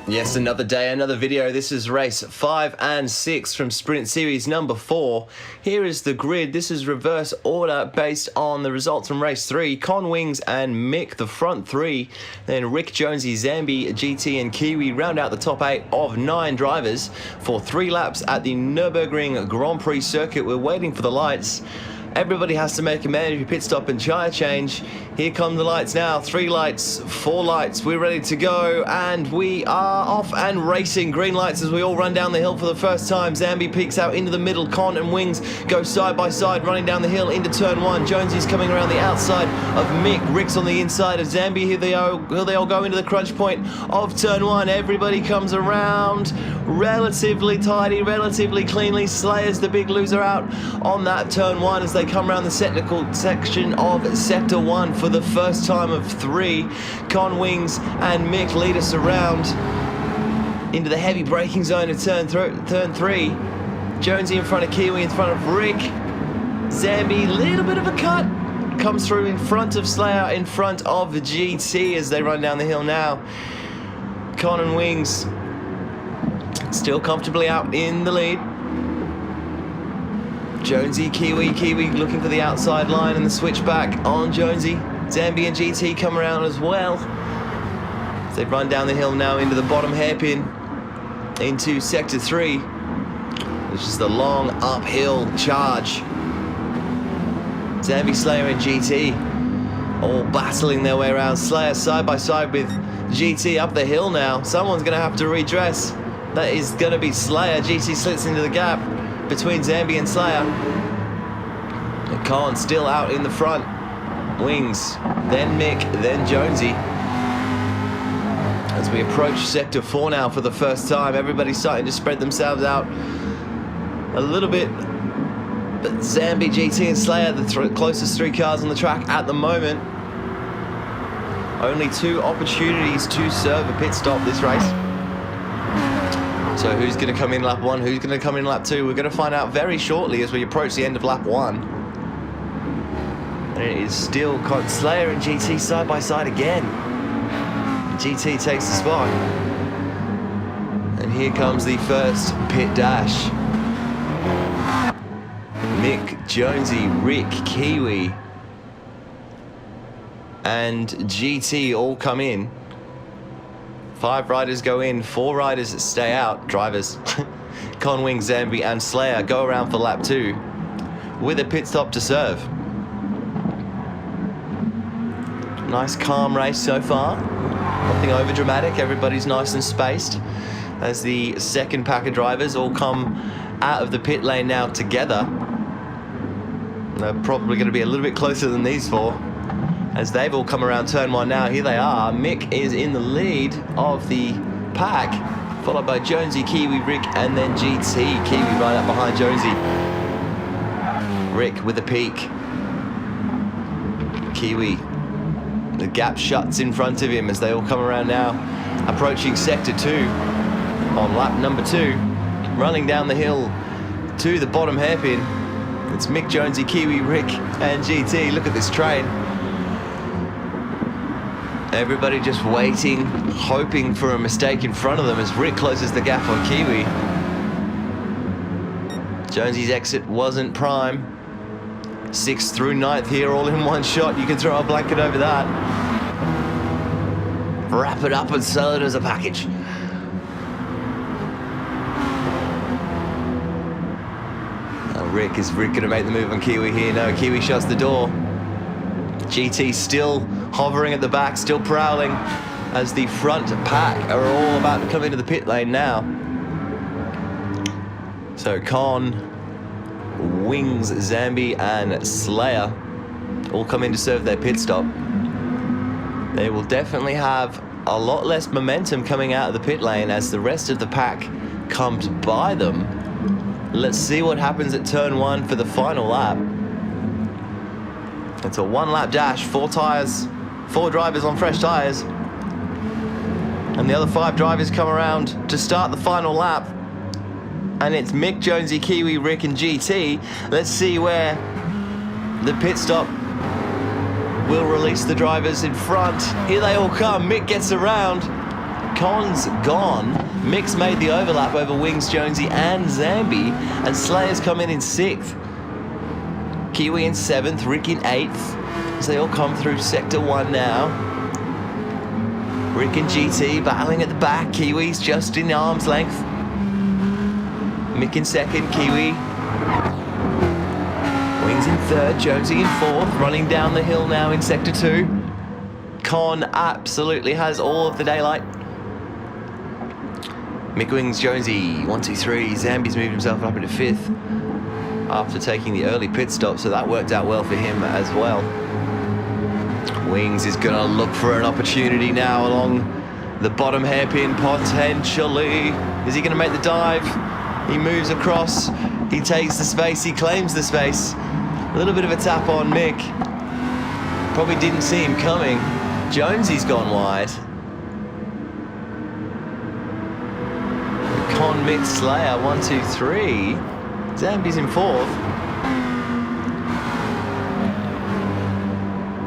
Yes, another day, another video. This is race 5 and 6 from Sprint Series number 4. Here is the grid. This is reverse order based on the results from race 3. Con, Wings and Mick, the front 3. Then Rick, Jonesy, Zambe, GT and Kiwi round out the top 8 of 9 drivers for 3 laps at the Nürburgring Grand Prix circuit. We're waiting for the lights. Everybody has to make a mandatory pit stop and tyre change. Here come the lights now. 3 lights, 4 lights. We're ready to go, and we are off and racing. Green lights as we all run down the hill for the first time. Zambe peeks out into the middle. Con and Wings go side by side, running down the hill into turn 1. Jonesy's coming around the outside of Mick. Rick's on the inside of Zambe. Here they all go into the crunch point of turn 1. Everybody comes around relatively tidy, relatively cleanly. Slayer's the big loser out on that turn 1 as they come around the technical section of sector 1 for the first time of 3. Con, Wings and Mick lead us around into the heavy braking zone of turn 3. Jonesy in front of Kiwi, in front of Rick. Zambe, little bit of a cut, comes through in front of Slayer, in front of GT as they run down the hill now. Con and Wings still comfortably out in the lead. Jonesy, Kiwi looking for the outside line and the switchback on Jonesy. Zambe and GT come around as well. They run down the hill now into the bottom hairpin into sector 3. It's just a long uphill charge. Zambe, Slayer and GT all battling their way around. Slayer side by side with GT up the hill now. Someone's going to have to redress. That is going to be Slayer. GT slits into the gap between Zambe and Slayer. And Con still out in the front. Wings, then Mick, then Jonesy. As we approach sector 4 now for the first time, everybody's starting to spread themselves out a little bit. But Zambe, GT and Slayer, the closest 3 cars on the track at the moment. Only 2 opportunities to serve a pit stop this race. So who's going to come in lap 1? Who's going to come in lap 2? We're going to find out very shortly as we approach the end of lap 1. And it is still Slayer and GT side by side again. GT takes the spot. And here comes the first pit dash. Mick, Jonesy, Rick, Kiwi and GT all come in. 5 riders go in, 4 riders stay out, drivers. Con, Wings, Zambe and Slayer go around for lap 2 with a pit stop to serve. Nice calm race so far. Nothing over dramatic, everybody's nice and spaced as the second pack of drivers all come out of the pit lane now together. They're probably going to be a little bit closer than these 4. As they've all come around turn 1 now. Here they are. Mick is in the lead of the pack, followed by Jonesy, Kiwi, Rick, and then GT. Kiwi right up behind Jonesy. Rick with a peak. Kiwi. The gap shuts in front of him as they all come around now. Approaching sector 2 on lap number 2. Running down the hill to the bottom hairpin. It's Mick, Jonesy, Kiwi, Rick, and GT. Look at this train. Everybody just waiting, hoping for a mistake in front of them as Rick closes the gap on Kiwi. Jonesy's exit wasn't prime. 6th through 9th here, all in one shot. You can throw a blanket over that. Wrap it up and sell it as a package. Rick, is Rick going to make the move on Kiwi here? No, Kiwi shuts the door. GT still hovering at the back, still prowling as the front pack are all about to come into the pit lane now. So Con, Wings, Zambe and Slayer all come in to serve their pit stop. They will definitely have a lot less momentum coming out of the pit lane as the rest of the pack comes by them. Let's see what happens at turn 1 for the final lap. It's a 1-lap dash, 4 tires, 4 drivers on fresh tires. And the other 5 drivers come around to start the final lap. And it's Mick, Jonesy, Kiwi, Rick and GT. Let's see where the pit stop will release the drivers in front. Here they all come. Mick gets around. Con's gone. Mick's made the overlap over Wings, Jonesy and Zambe, and Slayer's come in 6th. Kiwi in 7th, Rick in 8th, as they all come through Sector 1 now. Rick and GT battling at the back. Kiwi's just in arm's length. Mick in 2nd, Kiwi. Wings in 3rd, Jonesy in 4th, running down the hill now in Sector 2. Con absolutely has all of the daylight. Mick, Wings, Jonesy, 1, 2, 3. Zambe's moved himself up into 5th after taking the early pit stop, so that worked out well for him as well. Wings is going to look for an opportunity now along the bottom hairpin, potentially. Is he going to make the dive? He moves across. He takes the space. He claims the space. A little bit of a tap on Mick. Probably didn't see him coming. Jonesy's gone wide. Con, Mick, Slayer, 1, 2, 3. Zambe's in 4th.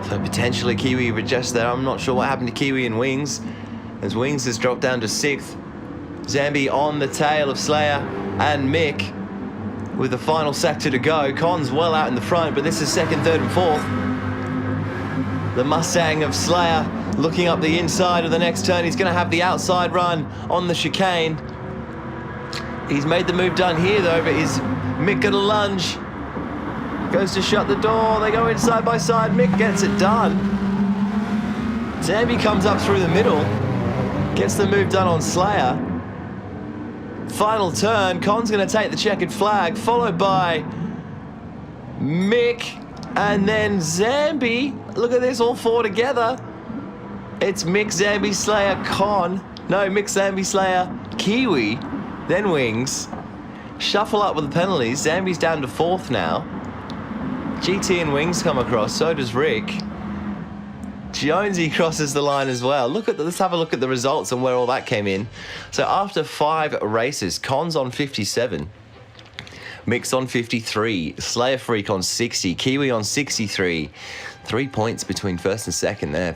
So potentially Kiwi would just there. I'm not sure what happened to Kiwi and Wings, as Wings has dropped down to 6th. Zambe on the tail of Slayer and Mick with the final sector to go. Con's well out in the front, but this is 2nd, 3rd and 4th. The Mustang of Slayer looking up the inside of the next turn. He's going to have the outside run on the chicane. He's made the move done here though, but is Mick going to lunge? Goes to shut the door. They go in side by side. Mick gets it done. Zambe comes up through the middle. Gets the move done on Slayer. Final turn. Con's going to take the checkered flag, followed by Mick and then Zambe. Look at this, all 4 together. It's Mick, Zambe, Slayer, Con. No, Mick, Zambe, Slayer, Kiwi, then Wings. Shuffle up with the penalties. Zambe's down to 4th now. GT and Wings come across, so does Rick. Jonesy crosses the line as well. Let's have a look at the results and where all that came in. So after 5 races, Con's on 57. Mick's on 53. Slayer Freak on 60. Kiwi on 63. 3 points between 1st and 2nd there.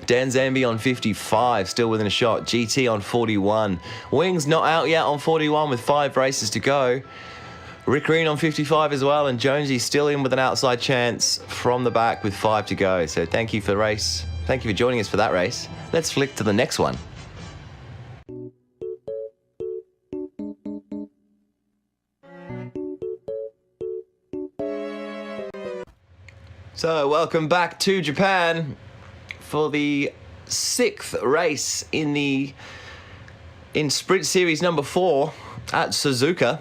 DanZambe on 55, still within a shot. GT on 41. Wings not out yet on 41 with 5 races to go. Rick Green on 55 as well, and Jonesy still in with an outside chance from the back with 5 to go. So thank you for the race. Thank you for joining us for that race. Let's flick to the next one. So welcome back to Japan for the 6th race in Sprint Series number 4 at Suzuka.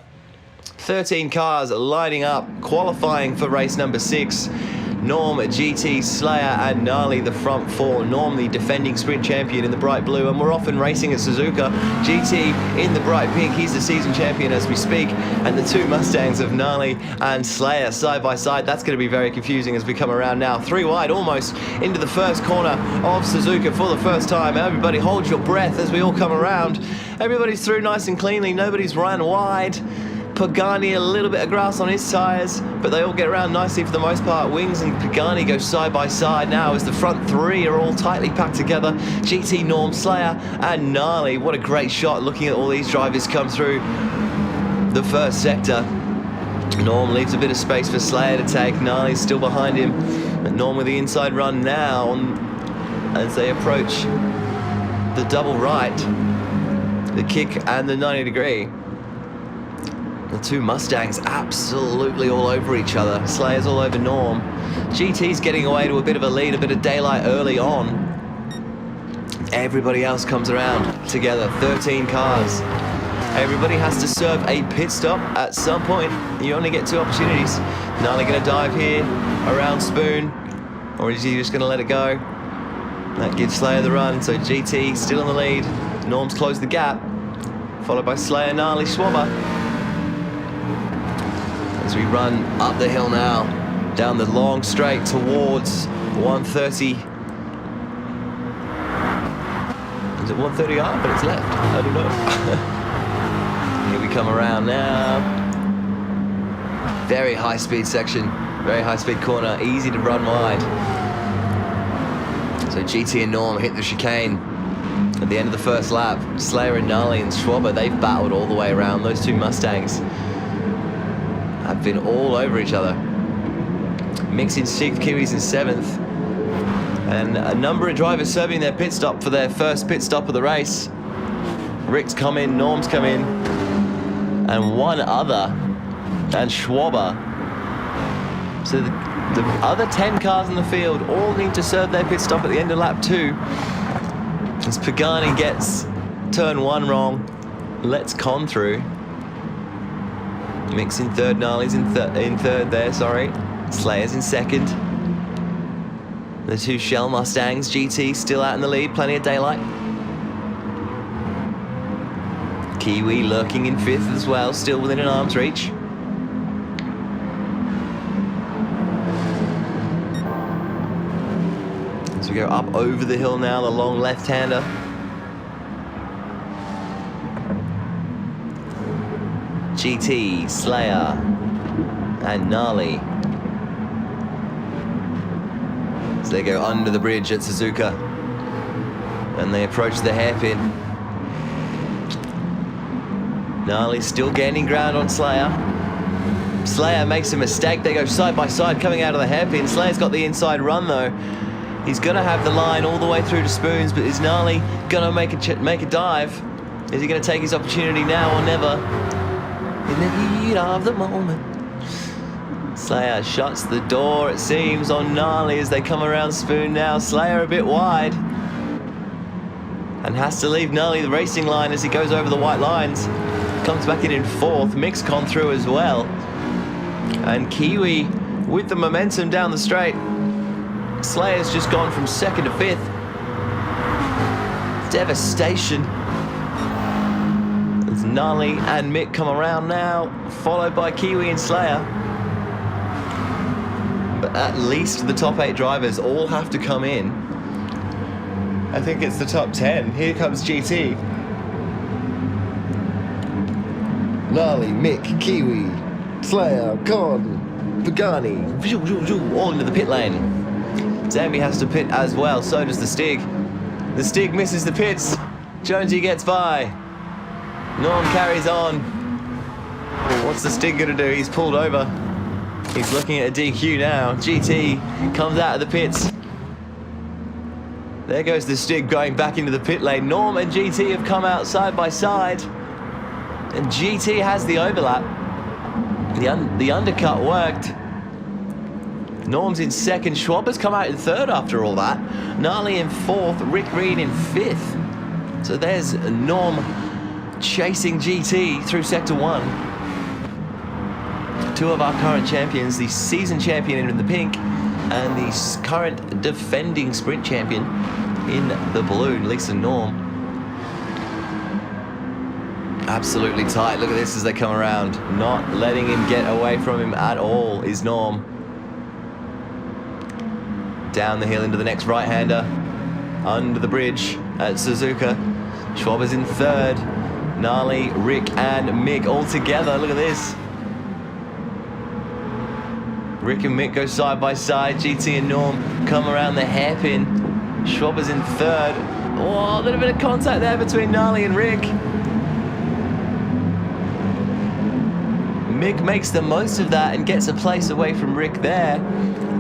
13 cars lining up, qualifying for race number 6. Norm, GT, Slayer and Gnarly, the front 4. Norm, the defending sprint champion in the bright blue, and we're often racing at Suzuka. GT in the bright pink, he's the season champion as we speak, and the 2 Mustangs of Gnarly and Slayer side by side. That's going to be very confusing as we come around now. 3 wide, almost into the first corner of Suzuka for the first time. Everybody hold your breath as we all come around. Everybody's through nice and cleanly, nobody's run wide. Pagani, a little bit of grass on his tyres, but they all get around nicely for the most part. Wings and Pagani go side by side now as the front 3 are all tightly packed together. GT, Norm, Slayer and Gnarly. What a great shot looking at all these drivers come through the first sector. Norm leaves a bit of space for Slayer to take. Gnarly's still behind him. But Norm with the inside run now as they approach the double right, the kick and the 90 degree. The 2 Mustangs absolutely all over each other. Slayer's all over Norm. GT's getting away to a bit of a lead, a bit of daylight early on. Everybody else comes around together, 13 cars. Everybody has to serve a pit stop at some point. You only get 2 opportunities. Gnarly gonna dive here around Spoon, or is he just gonna let it go? That gives Slayer the run, so GT still in the lead. Norm's closed the gap, followed by Slayer, Gnarly, Schwabber. As we run up the hill now, down the long straight towards 130. Is it 130R? But it's left. I don't know. Here we come around now. Very high speed section, very high speed corner, easy to run wide. So GT and Norm hit the chicane at the end of the first lap. Slayer and Gnarly and Schwaber, they've battled all the way around. Those two Mustangs have been all over each other. Mick's in 6th, Kiwi's in 7th. And a number of drivers serving their pit stop for their first pit stop of the race. Rick's come in, Norm's come in, and one other, and Schwaber. So the other 10 cars in the field all need to serve their pit stop at the end of lap 2. As Pagani gets turn 1 wrong, lets Con through. Mick's in 3rd, Gnarly's in 3rd there, sorry. Slayer's in 2nd. The two Shell Mustangs, GT still out in the lead, plenty of daylight. Kiwi lurking in 5th as well, still within an arm's reach. As we go up over the hill now, the long left-hander. GT, Slayer, and Gnarly. As they go under the bridge at Suzuka. And they approach the hairpin. Gnarly still gaining ground on Slayer. Slayer makes a mistake. They go side by side coming out of the hairpin. Slayer's got the inside run though. He's gonna have the line all the way through to Spoons, but is Gnarly gonna make a dive? Is he gonna take his opportunity now or never? In the heat of the moment. Slayer shuts the door, it seems, on Gnarly as they come around Spoon now. Slayer a bit wide. And has to leave Gnarly the racing line as he goes over the white lines. Comes back in 4th. Mick's gone through as well. And Kiwi with the momentum down the straight. Slayer's just gone from 2nd to 5th. Devastation. As Gnarly and Mick come around now, followed by Kiwi and Slayer. But at least the top 8 drivers all have to come in. I think it's the top 10. Here comes GT. Gnarly, Mick, Kiwi, Slayer, Con, Pagani, all into the pit lane. Zambe has to pit as well, so does the Stig. The Stig misses the pits. Jonesy gets by. Norm carries on. What's the Stig gonna do? He's pulled over. He's looking at a DQ now. GT comes out of the pits. There goes the Stig going back into the pit lane. Norm and GT have come out side by side. And GT has the overlap. The undercut worked. Norm's in 2nd. Schwaber's come out in 3rd after all that. Gnarly in 4th. Rick Reed in 5th. So there's Norm chasing GT through Sector 1. Two of our current champions, the season champion in the pink and the current defending sprint champion in the blue, Lisa Norm. Absolutely tight. Look at this as they come around. Not letting him get away from him at all is Norm. Down the hill into the next right-hander. Under the bridge at Suzuka. Schwaber's in 3rd. Gnarly, Rick and Mick all together. Look at this. Rick and Mick go side by side. GT and Norm come around the hairpin. Schwaber's in 3rd. Oh, a little bit of contact there between Gnarly and Rick. Mick makes the most of that and gets a place away from Rick there.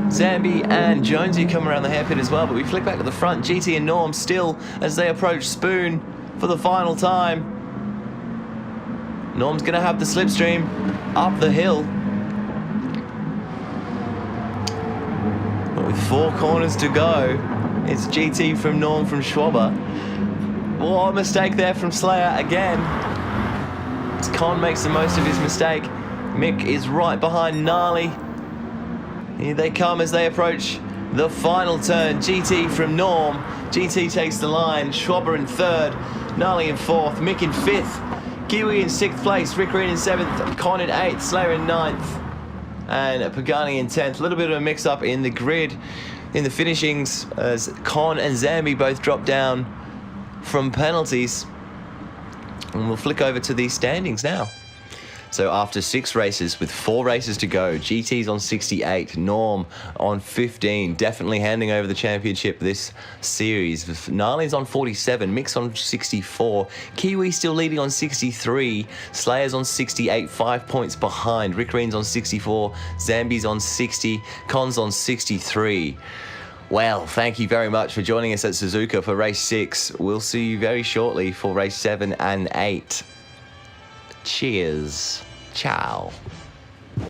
Zambe and Jonesy come around the hairpin as well, but we flick back to the front. GT and Norm still as they approach Spoon for the final time. Norm's gonna have the slipstream up the hill. But with 4 corners to go, it's GT from Norm from Schwaber. What a mistake there from Slayer again. As Con makes the most of his mistake. Mick is right behind Gnarly. Here they come as they approach the final turn. GT from Norm. GT takes the line. Schwaber in 3rd. Gnarly in 4th. Mick in 5th. Kiwi in 6th place. Rick Reed in 7th. Con in 8th. Slayer in 9th. And Pagani in 10th. A little bit of a mix-up in the grid in the finishings as Con and Zambe both drop down from penalties. And we'll flick over to the standings now. So after 6 races with 4 races to go, GT's on 68, Norm on 15, definitely handing over the championship this series. Gnarly's on 47, Mick's on 64, Kiwi still leading on 63, Slayer's on 68, 5 points behind, Rick Reen's on 64, Zambe's on 60, Con's on 63. Well, thank you very much for joining us at Suzuka for race 6. We'll see you very shortly for race 7 and 8. Cheers. Ciao.